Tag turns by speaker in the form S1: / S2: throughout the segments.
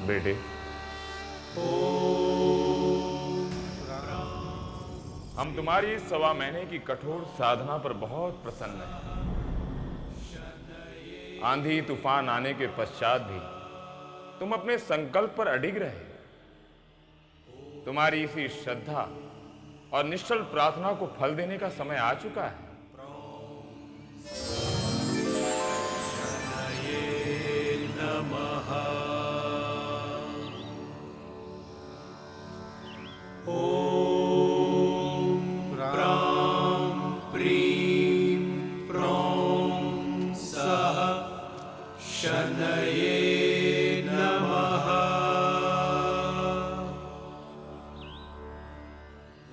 S1: बेटे, हम तुम्हारी इस 1.25 महीने की कठोर साधना पर बहुत प्रसन्न हैं। आंधी तूफान आने के पश्चात भी तुम अपने संकल्प पर अडिग रहे। तुम्हारी इसी श्रद्धा और निश्चल प्रार्थना को फल देने का समय आ चुका है।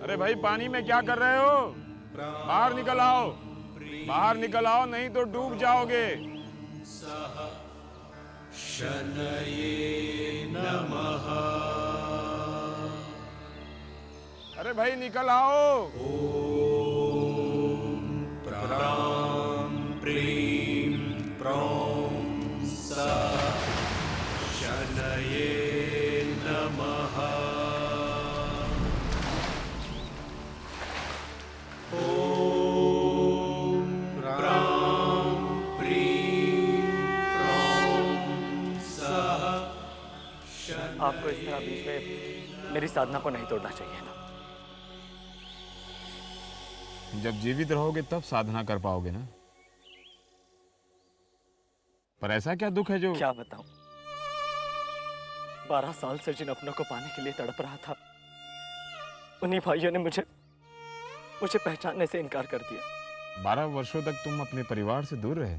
S1: अरे भाई, पानी में क्या कर रहे हो? बाहर निकल आओ, बाहर निकल आओ, नहीं तो डूब जाओगे। अरे भाई निकल आओ।
S2: आपको इस तरह बीच में मेरी साधना को नहीं तोड़ना चाहिए ना।
S1: जब जीवित रहोगे तब साधना कर पाओगे ना। पर ऐसा क्या दुख है जो...
S2: क्या बताऊं, 12 साल से जिन अपनों को पाने के लिए तड़प रहा था, उन्हीं भाइयों ने मुझे पहचानने से इनकार कर दिया।
S1: 12 वर्षों तक तुम अपने परिवार से दूर रहे?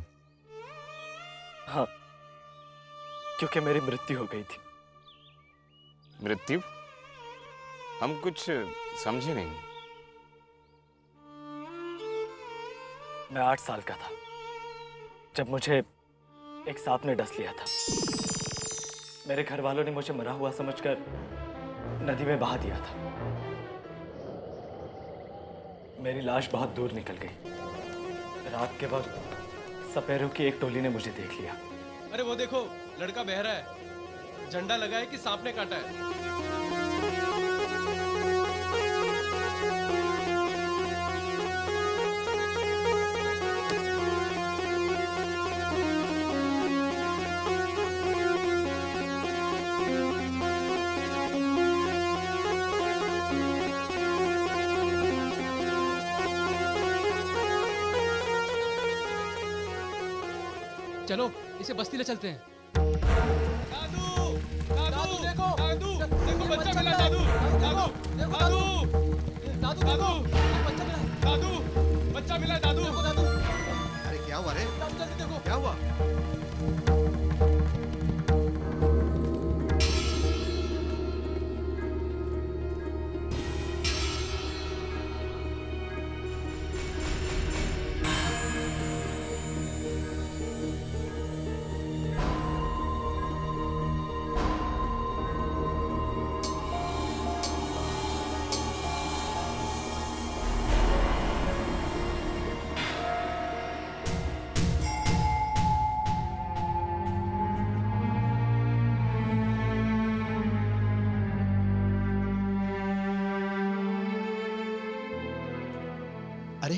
S2: हाँ, क्योंकि मेरी मृत्यु हो गई थी।
S1: मृत्यु? हम कुछ समझे नहीं।
S2: मैं 8 साल का था जब मुझे एक सांप ने डस लिया था। मेरे घर वालों ने मुझे मरा हुआ समझकर नदी में बहा दिया था। मेरी लाश बहुत दूर निकल गई। रात के वक्त सपेरों की एक टोली ने मुझे देख लिया।
S3: अरे वो देखो, लड़का बह रहा है। झंडा लगा है कि सांप ने काटा है। चलो इसे बस्ती ले चलते हैं। दादू, दादू देखो, दादू देखो, बच्चा मिला। दादू, दादू, दादू, दादू, दादू, बच्चा मिला। दादू, बच्चा मिला। दादू, दादू।
S4: अरे क्या हुआ रे?
S3: दादू जल्दी देखो,
S4: क्या हुआ? अरे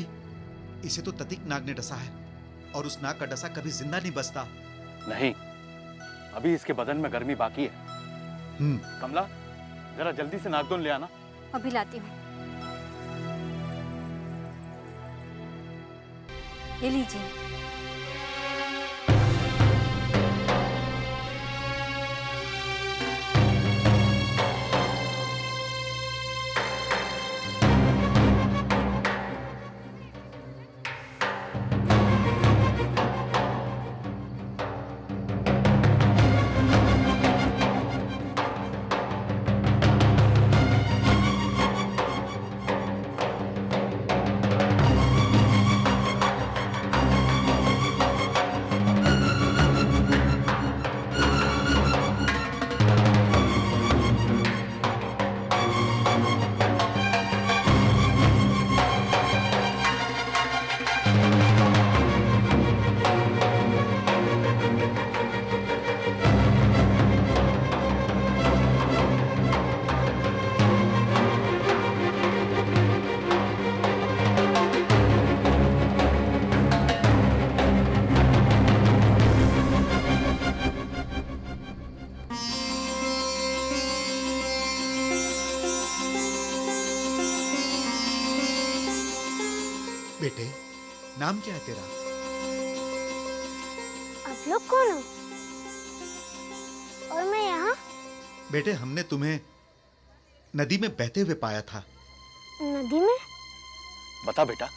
S4: इसे तो ततिक नाग ने डसा है, और उस नाग का डसा कभी जिंदा नहीं बचता।
S5: नहीं, अभी इसके बदन में गर्मी बाकी है। कमला, जरा जल्दी से नागदोन ले आना।
S6: अभी लाती हूँ। ये लीजिए।
S4: नाम क्या है तेरा?
S7: आप लोग कौन हो? और मैं यहाँ?
S4: बेटे, हमने तुम्हें नदी में बहते हुए पाया था।
S7: नदी में?
S5: बता बेटा,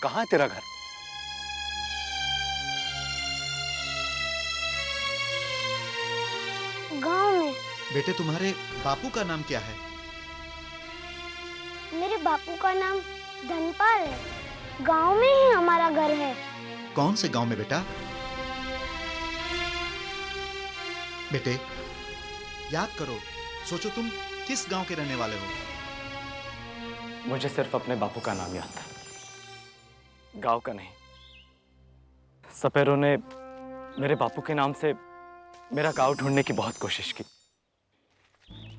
S5: कहाँ है तेरा घर?
S7: गांव में।
S4: बेटे, तुम्हारे बापू का नाम क्या है?
S7: मेरे बापू का नाम धनपाल है। गांव में ही हमारा घर है।
S4: कौन से गांव में बेटा? बेटे, याद करो, सोचो तुम किस गांव के रहने वाले हो?
S2: मुझे सिर्फ अपने बापू का नाम याद था, गांव का नहीं। सपेरों ने मेरे बापू के नाम से मेरा गांव ढूंढने की बहुत कोशिश की,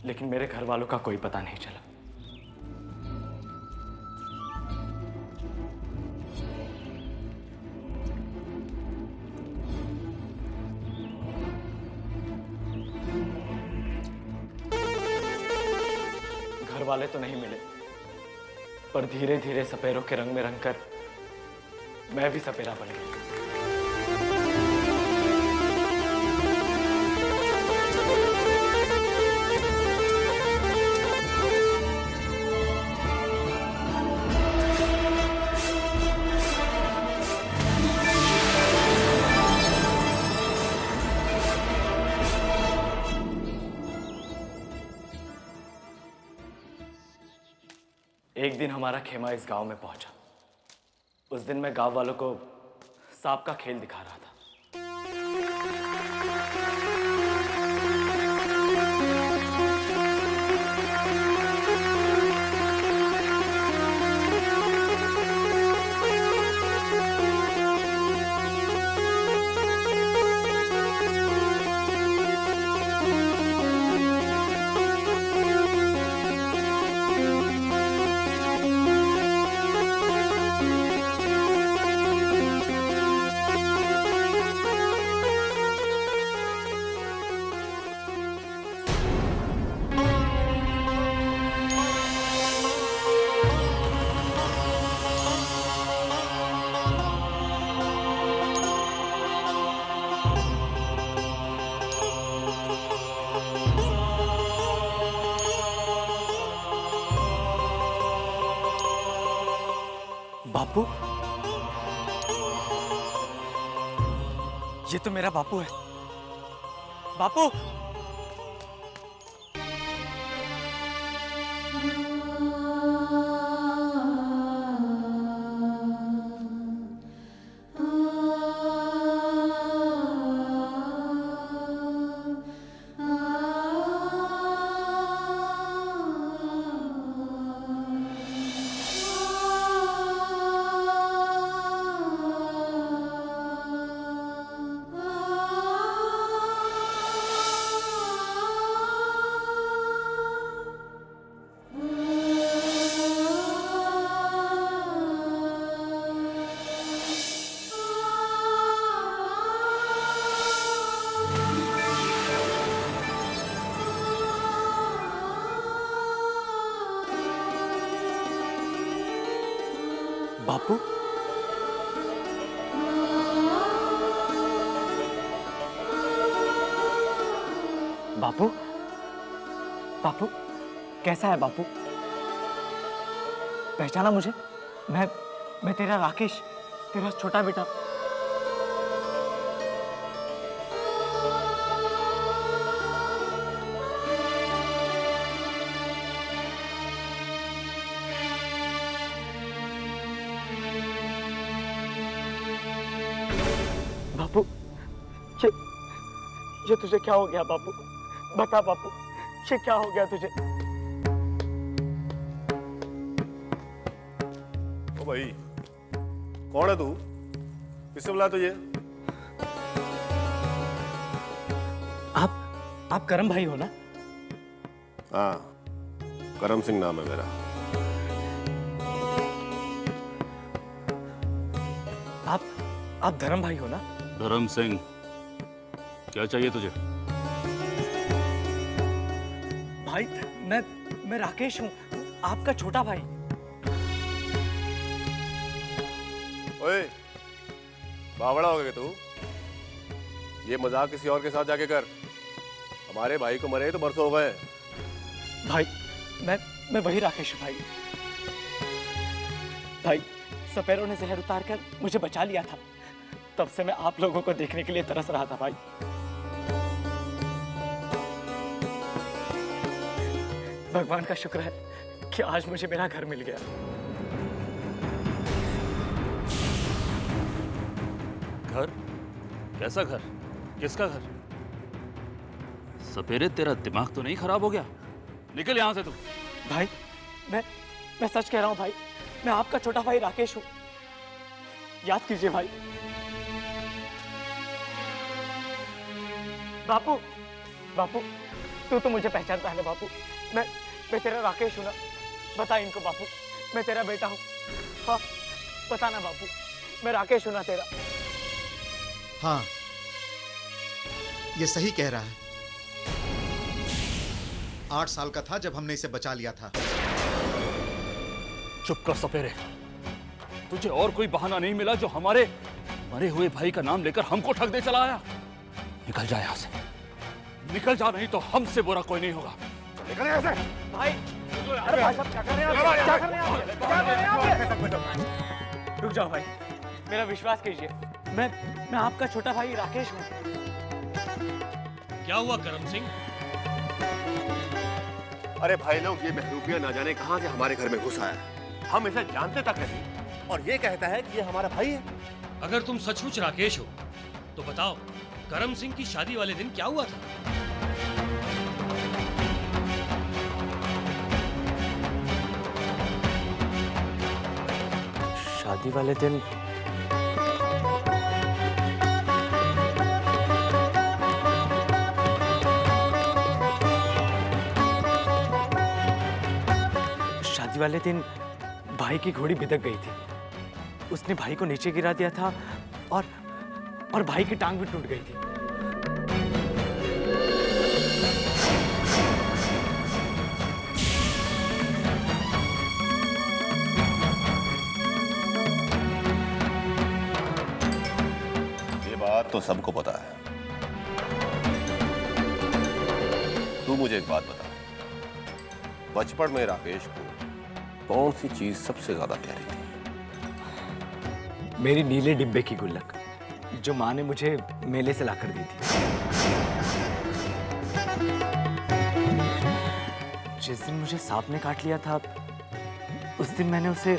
S2: लेकिन मेरे घर वालों का कोई पता नहीं चला। घर वाले तो नहीं मिले, पर धीरे धीरे सपेरों के रंग में रंगकर मैं भी सपेरा बन गया। एक दिन हमारा खेमा इस गांव में पहुंचा। उस दिन मैं गांव वालों को सांप का खेल दिखा रहा था। बापू, ये तो मेरा बापू है। बापू, बापू, बापू, बापू, कैसा है बापू? पहचाना मुझे? मैं तेरा राकेश, तेरा छोटा बेटा। बापू, ये तुझे क्या हो गया बापू? बता बापू, ये क्या हो गया तुझे?
S8: ओ भाई, कौन है तू? किससे बुलाया तुझे?
S2: आप करम भाई हो ना?
S8: हाँ, करम सिंह नाम है मेरा।
S2: आप धर्म भाई हो ना?
S5: धर्म सिंह, क्या चाहिए तुझे?
S2: भाई, मैं राकेश हूँ, आपका छोटा भाई।
S8: ओए, बावड़ा हो गया तू। ये मजाक किसी और के साथ जाके कर। हमारे भाई को मरे तो बरसों हो गए।
S2: भाई मैं वही राकेश हूँ भाई। भाई सपेरों ने जहर उतार कर मुझे बचा लिया था। तब से मैं आप लोगों को देखने के लिए तरस रहा था भाई। भगवान का शुक्र है कि आज मुझे मेरा घर मिल गया।
S9: घर? कैसा घर? किसका घर? सपेरे, तेरा दिमाग तो नहीं खराब हो गया? निकल यहां से तू।
S2: भाई मैं सच कह रहा हूं भाई। मैं आपका छोटा भाई राकेश हूं। याद कीजिए भाई। बापू तू तो मुझे पहचानता है ना बापू। मैं तेरा राकेश हूं ना। बता इनको बापू, मैं तेरा बेटा हूं। हाँ बता ना बापू, मैं राकेश हूं ना तेरा।
S4: हाँ, ये सही कह रहा है। 8 साल का था जब हमने इसे बचा लिया था।
S9: चुप कर सपेरे। तुझे और कोई बहाना नहीं मिला जो हमारे मरे हुए भाई का नाम लेकर हमको ठग दे चला आया? निकल जा यहां से, निकल जा, नहीं तो हमसे बुरा कोई नहीं होगा। निकल यहां से।
S2: भाई अरे भाई साहब क्या कर रहे हैं? क्या कर रहे हैं? रुक जाओ भाई, मेरा विश्वास कीजिए। मैं आपका छोटा भाई राकेश हूँ।
S3: क्या हुआ करम सिंह?
S8: अरे भाई लोग, ये महरूपिया ना जाने कहां से हमारे घर में घुस आया। हम इसे जानते तक नहीं और ये कहता है कि ये हमारा भाई है।
S3: अगर तुम सचमुच राकेश हो तो बताओ, करम सिंह की शादी वाले दिन क्या हुआ था?
S2: शादी वाले दिन भाई की घोड़ी बिदक गई थी। उसने भाई को नीचे गिरा दिया था और भाई की टांग भी टूट गई थी।
S8: ये बात तो सबको पता है। तू मुझे एक बात बता, बचपन में राकेश को कौन सी चीज सबसे ज्यादा प्यारी थी?
S2: मेरी नीले डिब्बे की गुल्लक, जो माँ ने मुझे मेले से लाकर दी थी। जिस दिन मुझे सांप ने काट लिया था, उस दिन मैंने उसे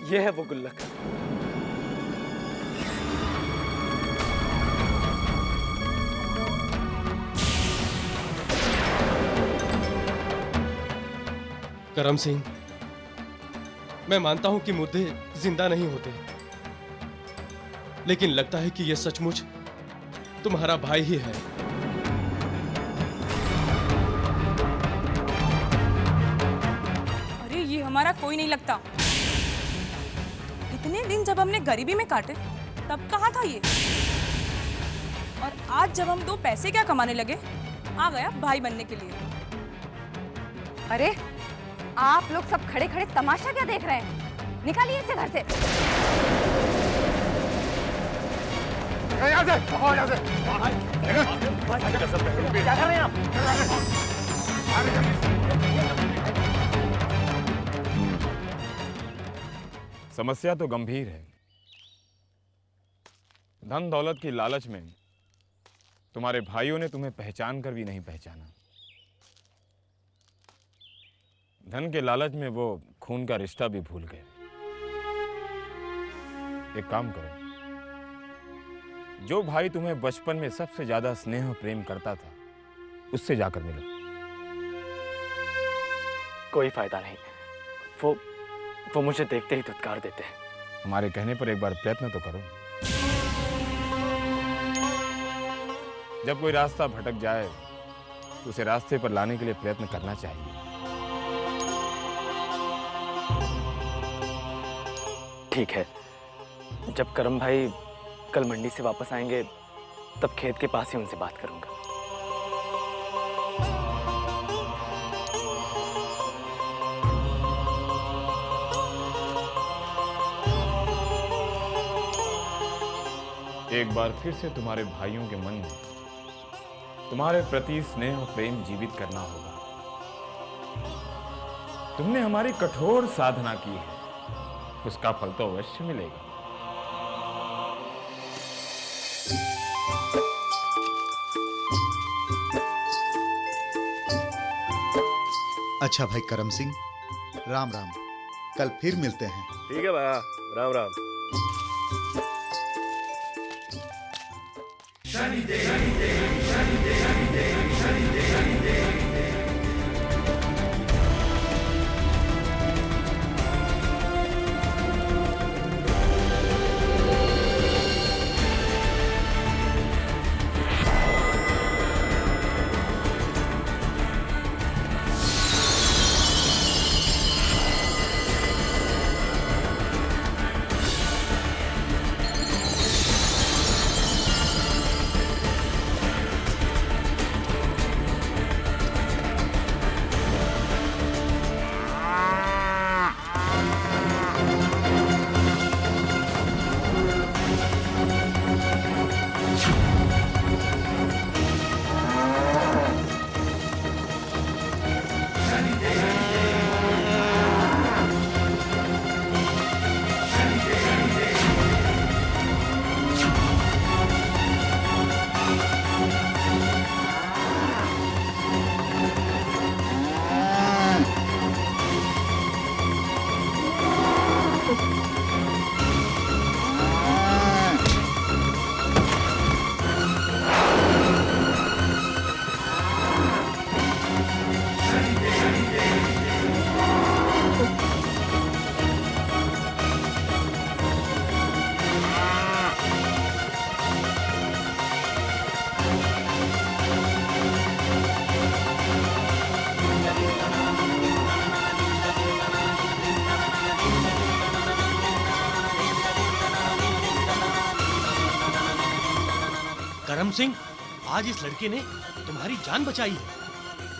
S2: ये है वो गुल्लक।
S3: करम सिंह, मैं मानता हूं कि मुर्दे जिंदा नहीं होते, लेकिन लगता है कि यह सचमुच तुम्हारा भाई ही है।
S10: अरे ये हमारा कोई नहीं लगता। इतने दिन जब हमने गरीबी में काटे, तब कहाँ था ये? और आज जब हम 2 पैसे क्या कमाने लगे, आ गया भाई बनने के लिए।
S6: अरे आप लोग सब खड़े खड़े तमाशा क्या देख रहे हैं? निकालिए इसे घर से।
S8: यहाँ से, यहाँ से।
S2: क्या कर रहे हैं आप?
S1: समस्या तो गंभीर है। धन दौलत की लालच में तुम्हारे भाइयों ने तुम्हें पहचान कर भी नहीं पहचाना। धन के लालच में वो खून का रिश्ता भी भूल गए। एक काम करो, जो भाई तुम्हें बचपन में सबसे ज्यादा स्नेह और प्रेम करता था, उससे जाकर मिलो।
S2: कोई फायदा नहीं, वो मुझे देखते ही धुतकार देते हैं।
S1: हमारे कहने पर एक बार प्रयत्न तो करो। जब कोई रास्ता भटक जाए तो उसे रास्ते पर लाने के लिए प्रयत्न करना चाहिए।
S2: ठीक है, जब करम भाई कल मंडी से वापस आएंगे तब खेत के पास ही उनसे बात करूंगा।
S1: एक बार फिर से तुम्हारे भाइयों के मन में तुम्हारे प्रति स्नेह और प्रेम जीवित करना होगा। तुमने हमारी कठोर साधना की है, उसका फल तो अवश्य मिलेगा।
S4: अच्छा भाई करम सिंह, राम राम। कल फिर मिलते हैं।
S8: ठीक है भैया, राम राम।
S3: करम सिंह, आज इस लड़के ने तुम्हारी जान बचाई है।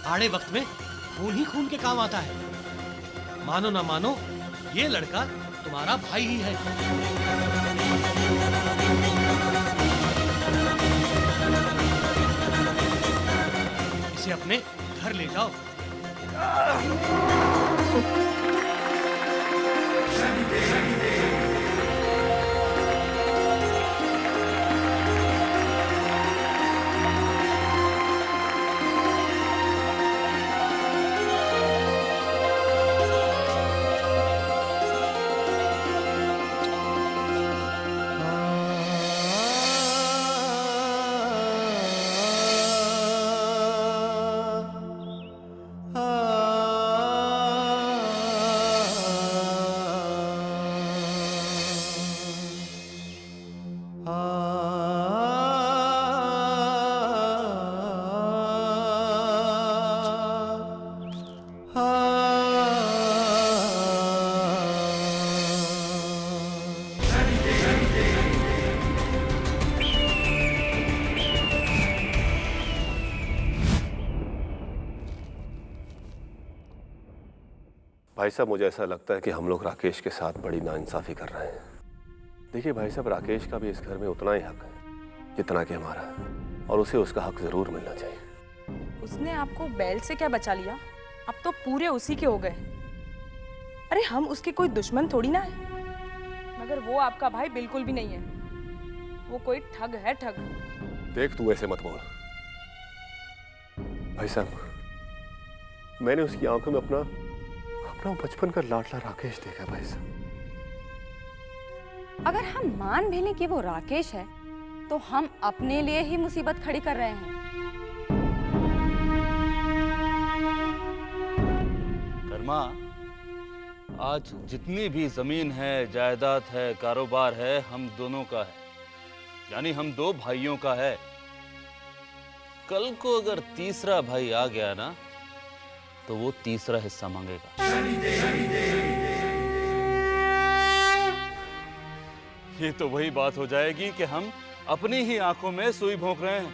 S3: आड़े वक्त में खून ही खून के काम आता है। मानो ना मानो, ये लड़का तुम्हारा भाई ही है। इसे अपने घर ले जाओ।
S8: भाई साहब, मुझे ऐसा लगता है कि हम लोग राकेश के साथ बड़ी नाइंसाफी कर रहे हैं। देखिए भाई साहब, राकेश का भी इस घर में उतना ही हक है जितना कि हमारा है, और उसे उसका हक जरूर मिलना चाहिए।
S10: उसने आपको बैल से क्या बचा लिया? अब तो पूरे उसी के हो गए। अरे हम उसके कोई दुश्मन थोड़ी ना है, मगर वो आपका भाई बिल्कुल भी नहीं है। वो कोई ठग है, ठग।
S8: देख, तू ऐसे मत बोल भाई साहब। मैंने उसकी आंखों में अपना बचपन का लाडला राकेश देखा भाई साहब।
S6: अगर हम मान भी लें कि वो राकेश है, तो हम अपने लिए ही मुसीबत खड़ी कर रहे हैं।
S9: कर्मा, आज जितनी भी जमीन है, जायदाद है, कारोबार है, हम दोनों का है, यानी हम दो भाइयों का है। कल को अगर तीसरा भाई आ गया ना, तो वो तीसरा हिस्सा मांगेगा। ये तो वही बात हो जाएगी कि हम अपनी ही आंखों में सुई भोंक रहे हैं।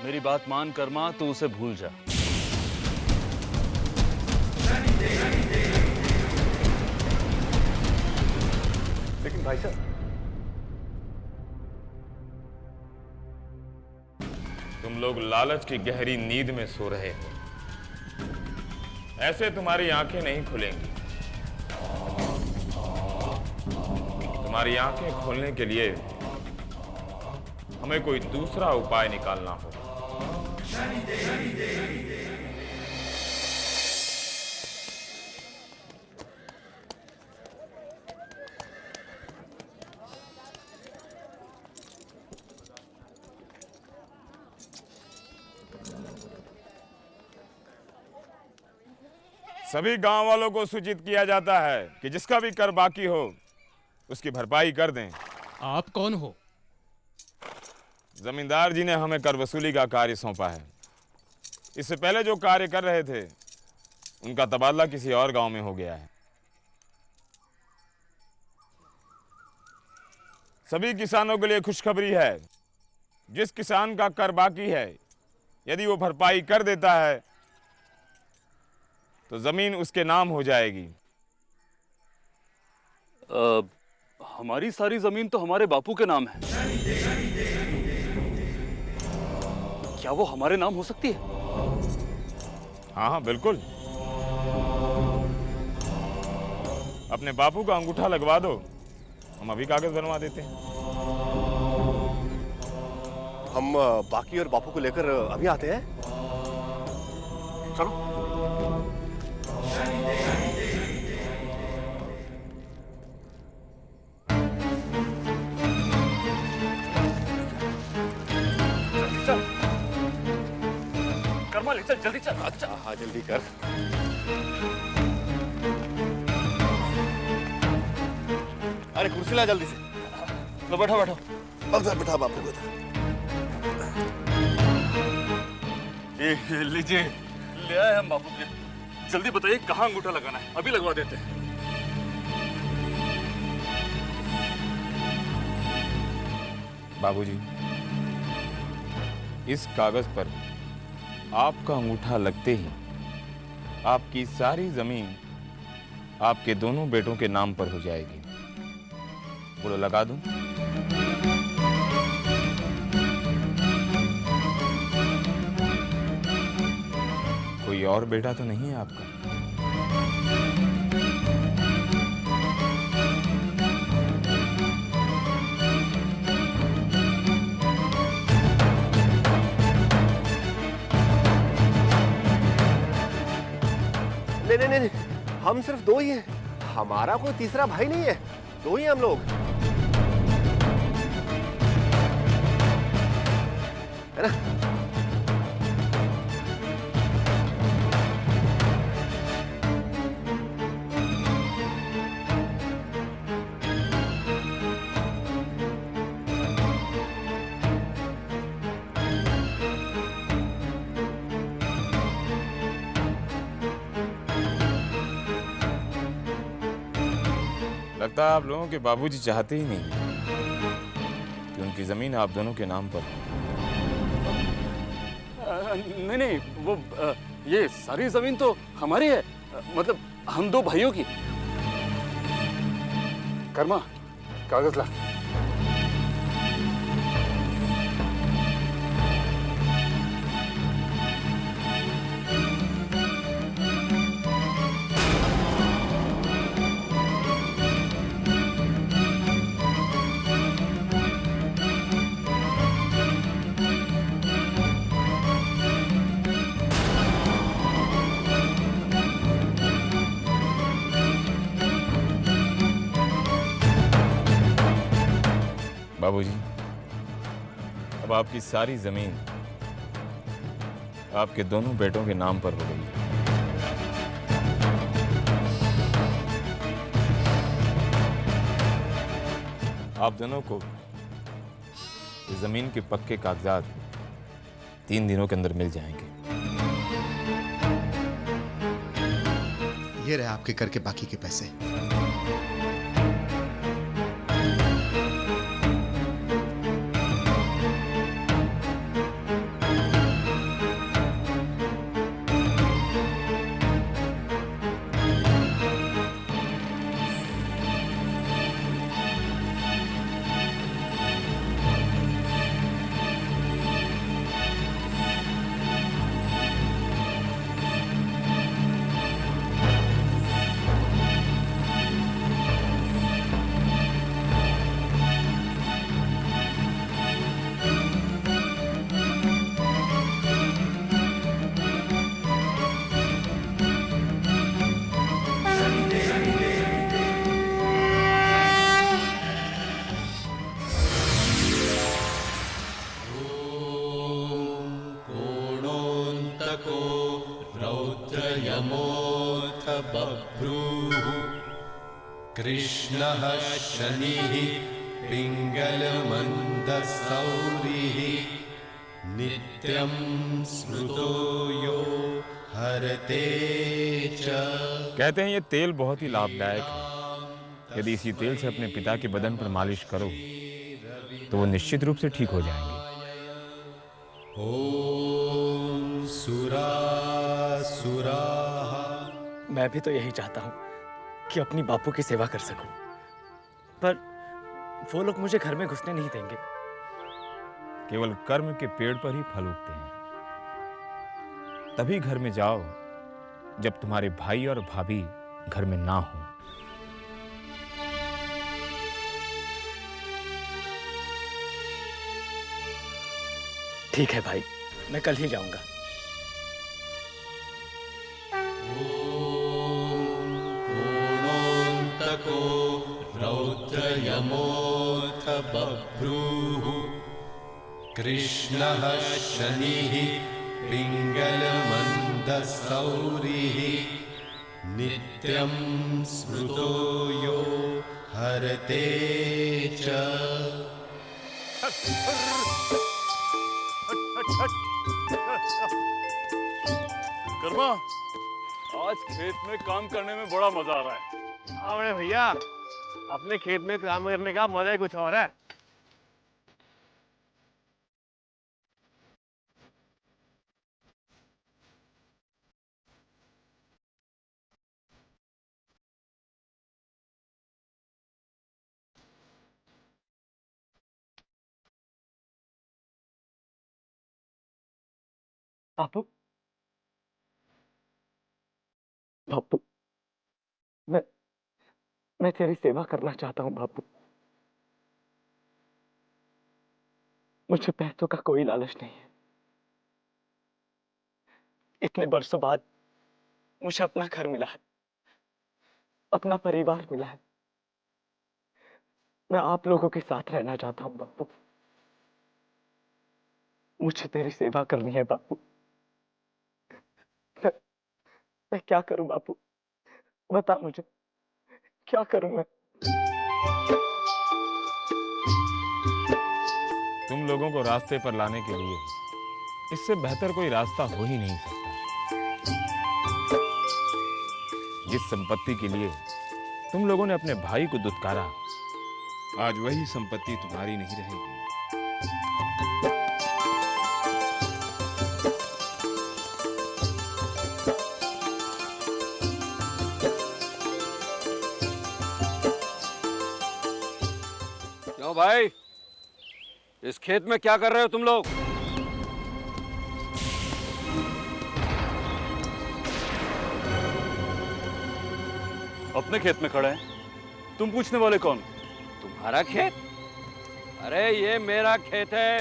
S9: मेरी बात मान कर्मा, तू उसे भूल जा।
S8: लेकिन भाई साहब,
S1: तुम लोग लालच की गहरी नींद में सो रहे हो। ऐसे तुम्हारी आंखें नहीं खुलेंगी। तुम्हारी आंखें खोलने के लिए हमें कोई दूसरा उपाय निकालना होगा। सभी गांव वालों को सूचित किया जाता है कि जिसका भी कर बाकी हो उसकी भरपाई कर दें।
S3: आप कौन हो?
S1: जमींदार जी ने हमें कर वसूली का कार्य सौंपा है। इससे पहले जो कार्य कर रहे थे उनका तबादला किसी और गांव में हो गया है। सभी किसानों के लिए खुशखबरी है। जिस किसान का कर बाकी है, यदि वो भरपाई कर देता है तो जमीन उसके नाम हो जाएगी।
S9: हमारी सारी जमीन तो हमारे बापू के नाम है। क्या वो हमारे नाम हो सकती है?
S1: हाँ हाँ बिल्कुल। अपने बापू का अंगूठा लगवा दो, हम अभी कागज बनवा देते हैं।
S8: हम बाकी और बापू को लेकर अभी आते हैं। चलो।
S9: कर्मा, ले चल, जल्दी चल।
S8: अच्छा हाँ, जल्दी कर। अरे कुर्सी ला जल्दी से।
S9: लो बैठो बैठो।
S8: बैठा बैठा बापू बैठा।
S9: ये लीजिए, ले आए हम बापू के। जल्दी बताइए कहाँ अंगूठा लगाना है, अभी लगवा देते हैं।
S1: बाबूजी, इस कागज पर आपका अंगूठा लगते ही आपकी सारी जमीन आपके दोनों बेटों के नाम पर हो जाएगी। बोलो लगा दूं? कोई और बेटा तो नहीं है आपका?
S8: नहीं नहीं नहीं, हम सिर्फ दो ही हैं। हमारा कोई तीसरा भाई नहीं है, दो ही हम लोग, है ना?
S1: लगता है आप लोगों के बाबूजी चाहते ही नहीं कि उनकी जमीन आप दोनों के नाम पर।
S9: नहीं नहीं, वो ये सारी जमीन तो हमारी है, मतलब हम दो भाइयों की। कर्मा, कागज ला।
S1: अब आपकी सारी जमीन आपके दोनों बेटों के नाम पर हो गई है। आप दोनों को इस जमीन के पक्के कागजात 3 दिनों के अंदर मिल जाएंगे।
S4: ये रहे आपके कर के बाकी के पैसे।
S11: रौद्रयमोऽथ बभ्रूः कृष्णः शनिः पिङ्गलमन्दसौरिः नित्यं स्मृतो यो हरते च।
S1: कहते हैं ये तेल बहुत ही लाभदायक है। यदि इसी तेल से अपने पिता के बदन पर मालिश करो तो वो निश्चित रूप से ठीक हो जाएंगे।
S11: ओम सुरासुराः।
S2: मैं भी तो यही चाहता हूँ कि अपनी बापू की सेवा कर सकूं, पर वो लोग मुझे घर में घुसने नहीं देंगे।
S1: केवल कर्म के पेड़ पर ही फल उगते हैं। तभी घर में जाओ जब तुम्हारे भाई और भाभी घर में ना हो।
S2: ठीक है भाई, मैं कल ही जाऊंगा।
S11: पूर्णोऽन्तको रौद्रयमोऽथ बभ्रूः कृष्णः शनिः पिङ्गलमन्दसौरिः नित्यं स्मृतो यो हरते च।
S9: कर्मा, आज खेत में काम करने में बड़ा मजा आ रहा है।
S12: अरे भैया, अपने खेत में काम करने का मजा ही कुछ और है।
S2: बापू, बापू, मैं तेरी सेवा करना चाहता हूँ बापू। मुझे पैसों का कोई लालच नहीं है। इतने बरसों बाद मुझे अपना घर मिला है, अपना परिवार मिला है। मैं आप लोगों के साथ रहना चाहता हूँ बापू। मुझे तेरी सेवा करनी है बापू। मैं क्या करूं बापू, बता मुझे, क्या करूं मैं?
S1: तुम लोगों को रास्ते पर लाने के लिए इससे बेहतर कोई रास्ता हो ही नहीं सकता। जिस संपत्ति के लिए तुम लोगों ने अपने भाई को दुत्कारा, आज वही संपत्ति तुम्हारी नहीं रहेगी।
S9: क्यों भाई, इस खेत में क्या कर रहे हो तुम लोग? अपने खेत में खड़े हैं, तुम पूछने वाले कौन? तुम्हारा खेत? अरे ये मेरा खेत है।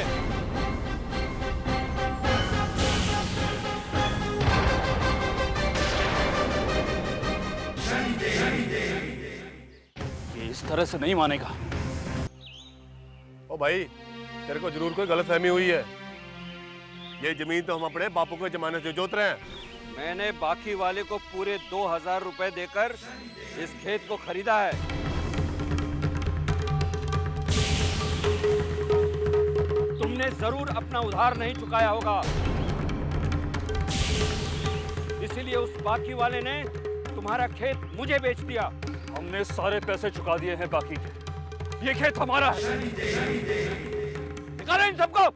S9: ये इस तरह से नहीं मानेगा।
S12: ओ भाई,
S8: तेरे को जरूर कोई गलतफहमी हुई है। ये जमीन तो हम अपने बापू के जमाने से जोत रहे हैं।
S9: मैंने बाकी वाले को पूरे 2000 रुपए देकर इस खेत को खरीदा है। तुमने जरूर अपना उधार नहीं चुकाया होगा, इसीलिए उस बाकी वाले ने तुम्हारा खेत मुझे बेच दिया। हमने सारे पैसे चुका दिए हैं बाकी के। ये खेत हमारा है। निकालो इन सबको।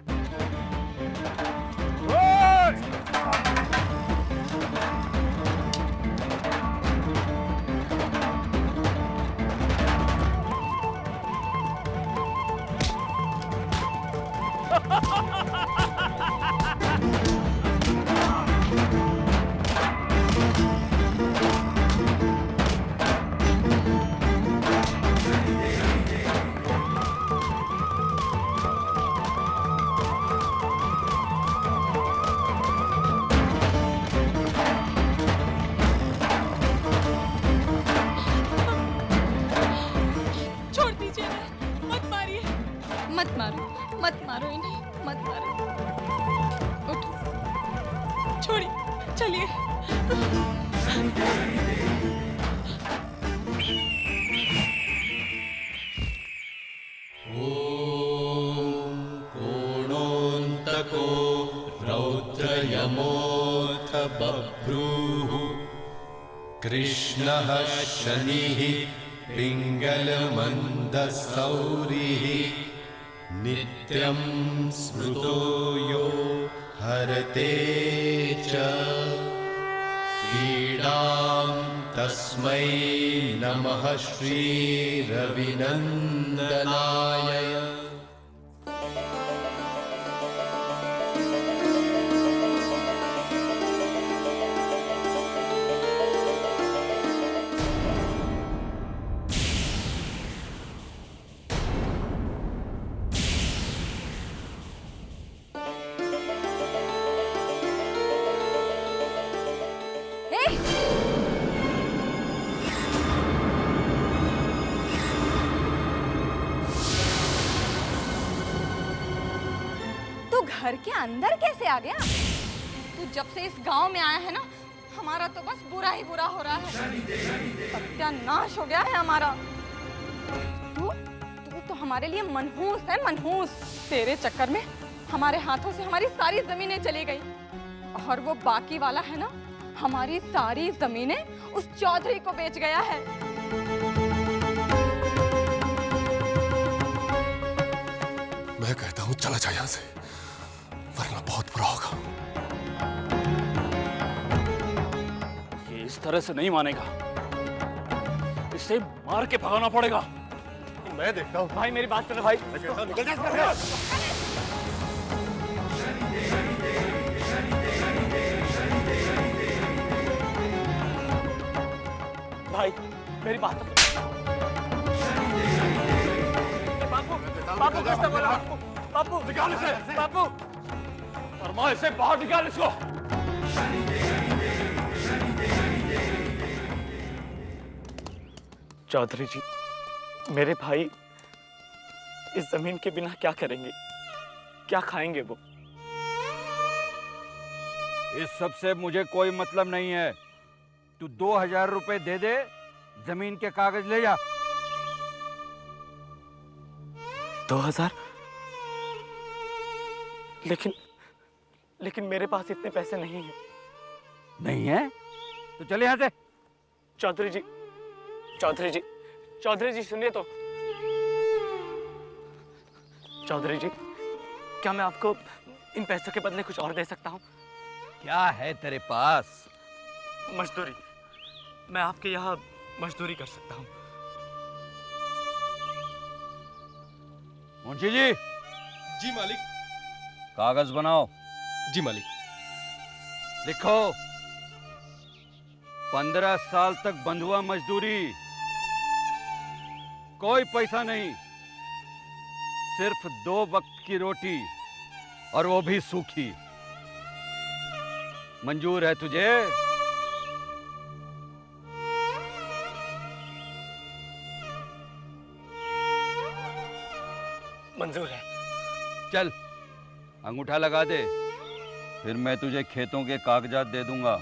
S10: छोड़ दीजिए ना, मत मारिए, मत मारो, मत मारो इन्हें, मत मारो। उठो, छोड़िए, चलिए।
S11: ॐ कोणोऽन्तको रौद्रयमोऽथ बभ्रूः कृष्णः शनिः पिङ्गलमन्दसौरिः नित्यं स्मृतो यो हरते च पीडां तस्मै नमः श्रीरविनन्दनाय।
S6: तू घर के अंदर कैसे आ गया? तू जब से इस गांव में आया है ना, हमारा तो बस बुरा ही बुरा हो रहा है। सत्यानाश हो गया है हमारा। तू तू तो हमारे लिए मनहूस है, मनहूस। तेरे चक्कर में हमारे हाथों से हमारी सारी जमीनें चली गई, और वो बाकी वाला है ना, हमारी सारी जमीनें उस चौधरी को बेच गया है।
S8: मैं कहता हूँ चला जा यहाँ से, वरना बहुत बुरा होगा।
S9: ये इस तरह से नहीं मानेगा, इसे मार के भगाना पड़ेगा।
S8: मैं देखता हूँ।
S2: भाई मेरी बात सुनो भाई।
S8: मैं कहता हूँ निकल जा इसके घर से।
S2: भाई मेरी बात तो बापू, बापू कुछ तो बोलो। बापू
S9: निकाल इसे, बापू फरमा इसे बाहर निकाल इसको।
S2: चौधरी जी, मेरे भाई इस जमीन के बिना क्या करेंगे, क्या खाएंगे वो?
S9: इस सब से मुझे कोई मतलब नहीं है। तू 2000 रुपए दे दे, जमीन के कागज ले जा।
S2: 2000? लेकिन मेरे पास इतने पैसे नहीं हैं।
S9: नहीं है तो चले यहाँ से।
S2: चौधरी जी, चौधरी जी, चौधरी जी सुनिए तो। चौधरी जी, क्या मैं आपको इन पैसों के बदले कुछ और दे सकता हूँ?
S9: क्या है तेरे पास?
S2: मजदूरी। मैं आपके यहाँ मजदूरी कर सकता हूँ।
S9: मुंशी जी।
S3: जी मालिक।
S9: कागज बनाओ।
S3: जी मालिक।
S9: लिखो 15 साल तक बंधुआ मजदूरी, कोई पैसा नहीं, सिर्फ 2 वक्त की रोटी, और वो भी सूखी। मंजूर है तुझे?
S2: मंजूर है।
S9: चल अंगूठा लगा दे, फिर मैं तुझे खेतों के कागजात दे दूंगा।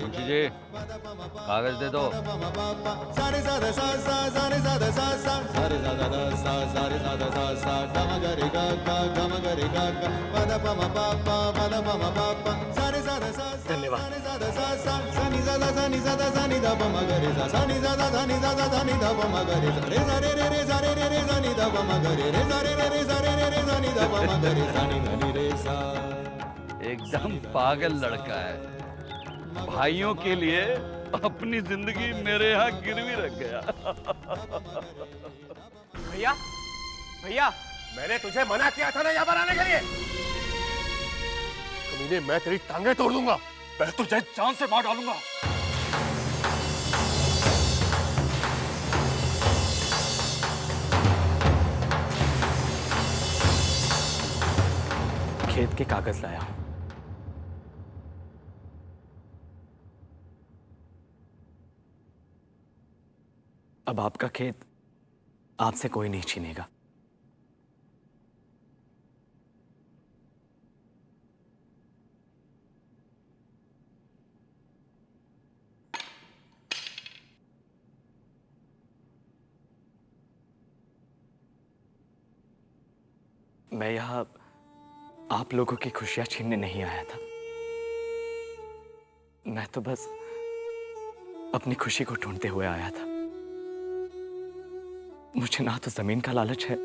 S9: मुंशी जी कागज दे दो। एकदम पागल लड़का है, भाइयों के लिए अपनी जिंदगी मेरे यहाँ गिरवी रख गया।
S12: भैया भैया, मैंने तुझे मना किया था ना यहाँ पर आने के लिए। कमीने, मैं तेरी टांगे तोड़ दूंगा।
S9: मैं तुझे जान से मार डालूंगा।
S2: खेत के कागज लाया हूं। अब आपका खेत आपसे कोई नहीं छीनेगा। मैं यहां आप लोगों की खुशियां छीनने नहीं आया था। मैं तो बस अपनी खुशी को ढूंढते हुए आया था। मुझे ना तो जमीन का लालच है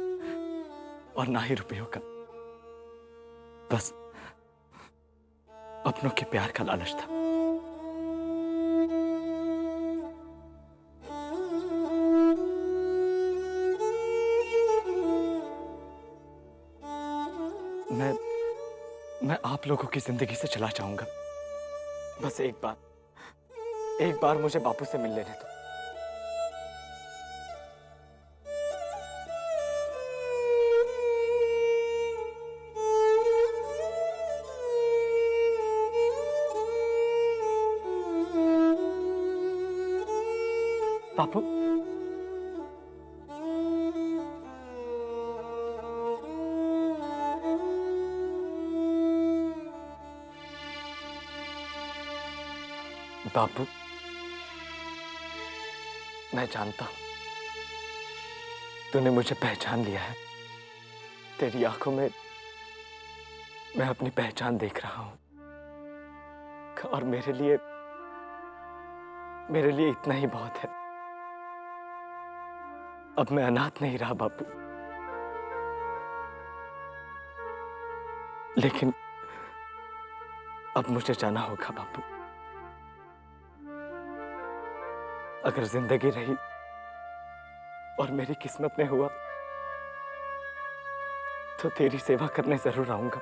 S2: और ना ही रुपयों का, बस अपनों के प्यार का लालच था। मैं आप लोगों की जिंदगी से चला जाऊंगा। बस एक बार मुझे बापू से मिल लेने दो। बापू, बापू, मैं जानता हूं तूने मुझे पहचान लिया है। तेरी आंखों में मैं अपनी पहचान देख रहा हूं, और मेरे लिए इतना ही बहुत है। अब मैं अनाथ नहीं रहा बापू, लेकिन अब मुझे जाना होगा बापू। अगर जिंदगी रही और मेरी किस्मत में हुआ तो तेरी सेवा करने जरूर आऊंगा।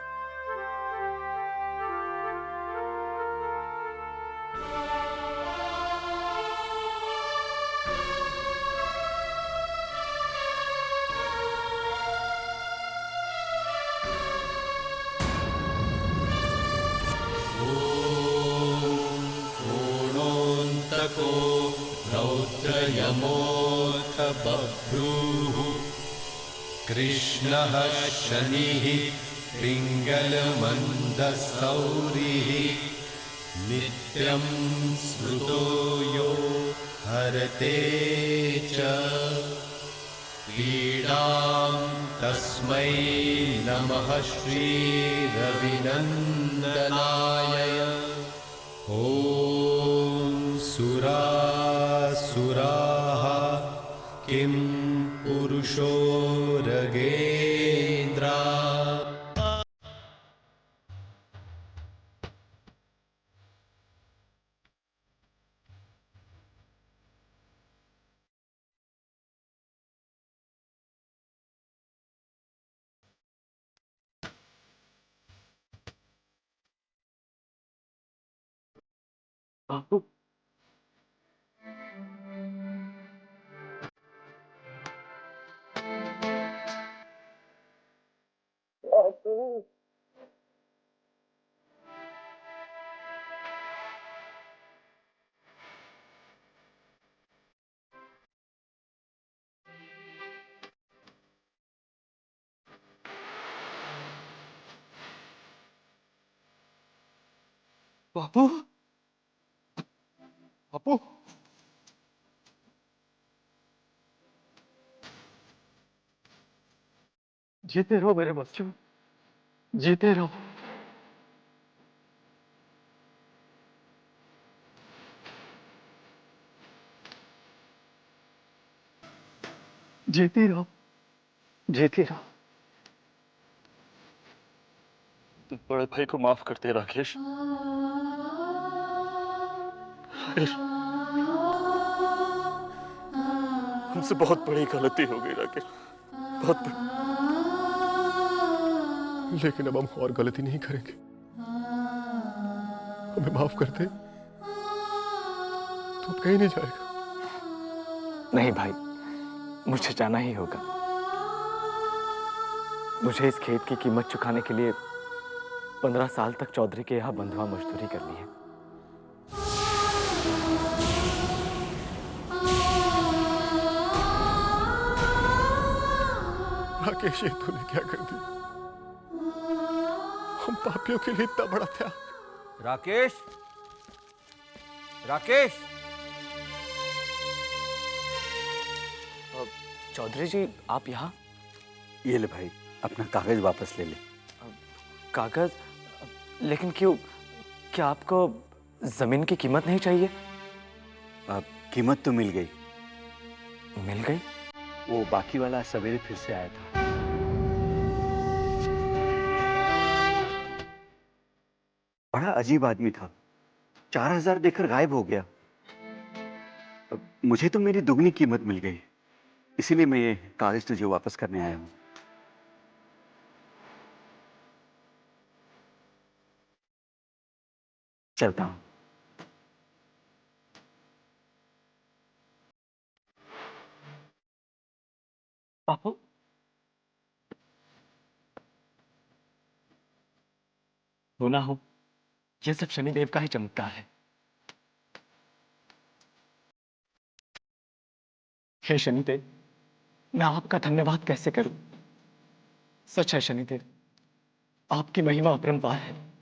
S11: रौद्रयमोऽथ बभ्रूः कृष्णः शनिः पिङ्गलमन्दसौरिः नित्यं स्मृतो यो हरते च पीडां तस्मै नमः श्रीरविनन्दनाय। ॐ सुरासुराः किं पुरुषोरगेन्द्रा
S2: बापू
S5: बापू बापू जीते रहो मेरे बच्चों, जीते रहो। जीती रहो, जीती रहो।
S9: बड़े भाई को माफ कर दे राकेश। हमसे बहुत बड़ी गलती हो गई राकेश, बहुत बड़ी।
S11: लेकिन अब हम और गलती नहीं करेंगे। हमें माफ कर दे तो अब कहीं नहीं जाएगा।
S2: नहीं भाई, मुझे जाना ही होगा। मुझे इस खेत की कीमत चुकाने के लिए 15 साल तक चौधरी के यहाँ बंधुआ मजदूरी करनी है।
S11: राकेश, ये तूने क्या कर दिया? हम पापियों के लिए इतना बड़ा त्याग।
S13: राकेश, राकेश।
S2: चौधरी जी, आप यहाँ?
S5: ये ले भाई, अपना कागज वापस ले ले।
S2: कागज? लेकिन क्यों? क्या आपको जमीन की कीमत नहीं चाहिए?
S5: कीमत तो मिल गई।
S2: मिल गई?
S5: वो बाकी वाला सवेरे फिर से आया था। बड़ा अजीब आदमी था। 4000 देकर गायब हो गया। मुझे तो मेरी दुगनी कीमत मिल गई, इसीलिए मैं ये कागज तुझे वापस करने आया हूं। चलता हूं।
S2: बापू, हो ना हो, ये सब शनिदेव का ही चमत्कार है। हे शनिदेव, मैं आपका धन्यवाद कैसे करूं? सच है शनिदेव, आपकी महिमा अपरंपार है।